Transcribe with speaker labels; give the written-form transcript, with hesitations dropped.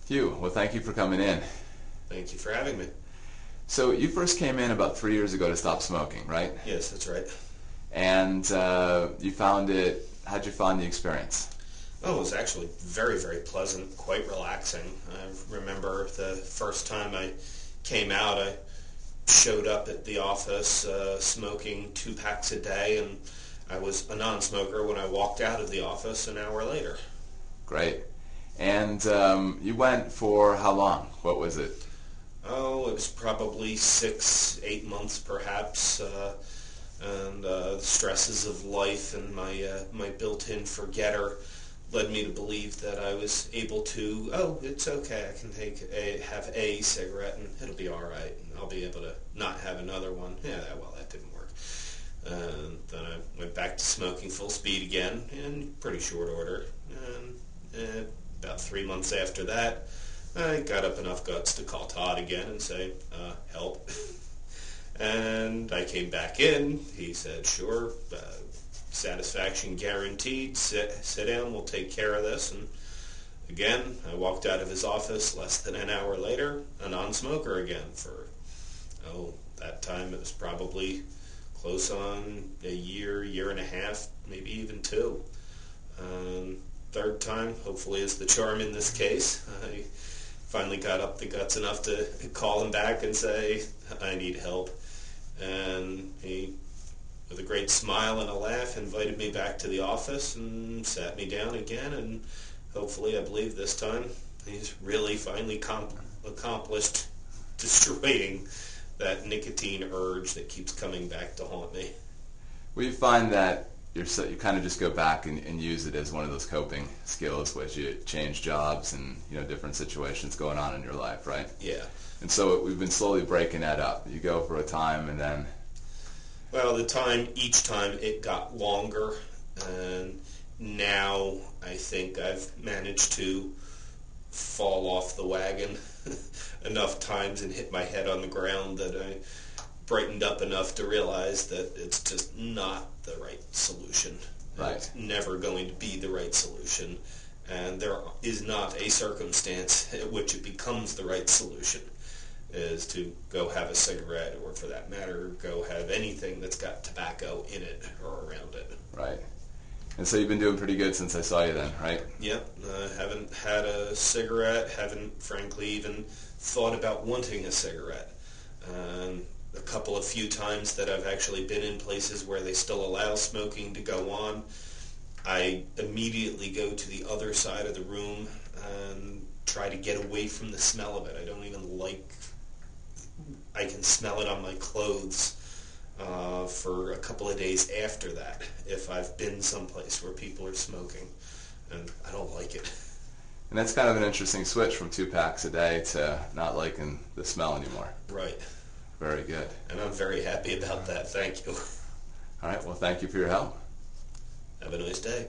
Speaker 1: Hugh, well, thank you for coming in.
Speaker 2: Thank you for having me.
Speaker 1: So you first came in about 3 years ago to stop smoking, right?
Speaker 2: Yes, that's right.
Speaker 1: And you found it, how'd you find the experience?
Speaker 2: Oh, it was actually very, very pleasant, quite relaxing. I remember the first time I came out, I showed up at the office smoking 2 packs a day, and I was a non-smoker when I walked out of the office an hour later.
Speaker 1: Great. And you went for how long? What was it?
Speaker 2: Oh, it was probably 6, 8 months perhaps, and the stresses of life and my built-in forgetter led me to believe that I was able to, oh, it's okay, I can have a cigarette and it'll be all right, and I'll be able to not have another one. Yeah, well, that didn't work. Then I went back to smoking full speed again in pretty short order, and about 3 months after that, I got up enough guts to call Todd again and say, help. And I came back in. He said, sure, satisfaction guaranteed. Sit down, we'll take care of this. And again, I walked out of his office less than an hour later, a non-smoker again for, that time it was probably close on a year, year and a half, maybe even 2. Third time, hopefully, is the charm in this case. I finally got up the guts enough to call him back and say, I need help. And he, with a great smile and a laugh, invited me back to the office and sat me down again. And hopefully, I believe this time, he's really finally accomplished destroying that nicotine urge that keeps coming back to haunt me.
Speaker 1: Well, you find that you kind of just go back and use it as one of those coping skills, which you change jobs and different situations going on in your life, right?
Speaker 2: Yeah.
Speaker 1: And so we've been slowly breaking that up. You go for a time and then...
Speaker 2: Well, each time it got longer, and now I think I've managed to fall off the wagon enough times and hit my head on the ground that I brightened up enough to realize that it's just not the right solution.
Speaker 1: Right.
Speaker 2: It's never going to be the right solution, and there is not a circumstance at which it becomes the right solution, is to go have a cigarette, or for that matter, go have anything that's got tobacco in it or around it.
Speaker 1: Right. And so you've been doing pretty good since I saw you then, right?
Speaker 2: Yep. Haven't had a cigarette, haven't frankly even thought about wanting a cigarette. A couple of few times that I've actually been in places where they still allow smoking to go on, I immediately go to the other side of the room and try to get away from the smell of it. I don't even I can smell it on my clothes for a couple of days after that if I've been someplace where people are smoking, and I don't like it.
Speaker 1: And that's kind of an interesting switch from 2 packs a day to not liking the smell anymore.
Speaker 2: Right.
Speaker 1: Very good.
Speaker 2: And I'm very happy about that. Thank you.
Speaker 1: All right. Well, thank you for your help.
Speaker 2: Have a nice day.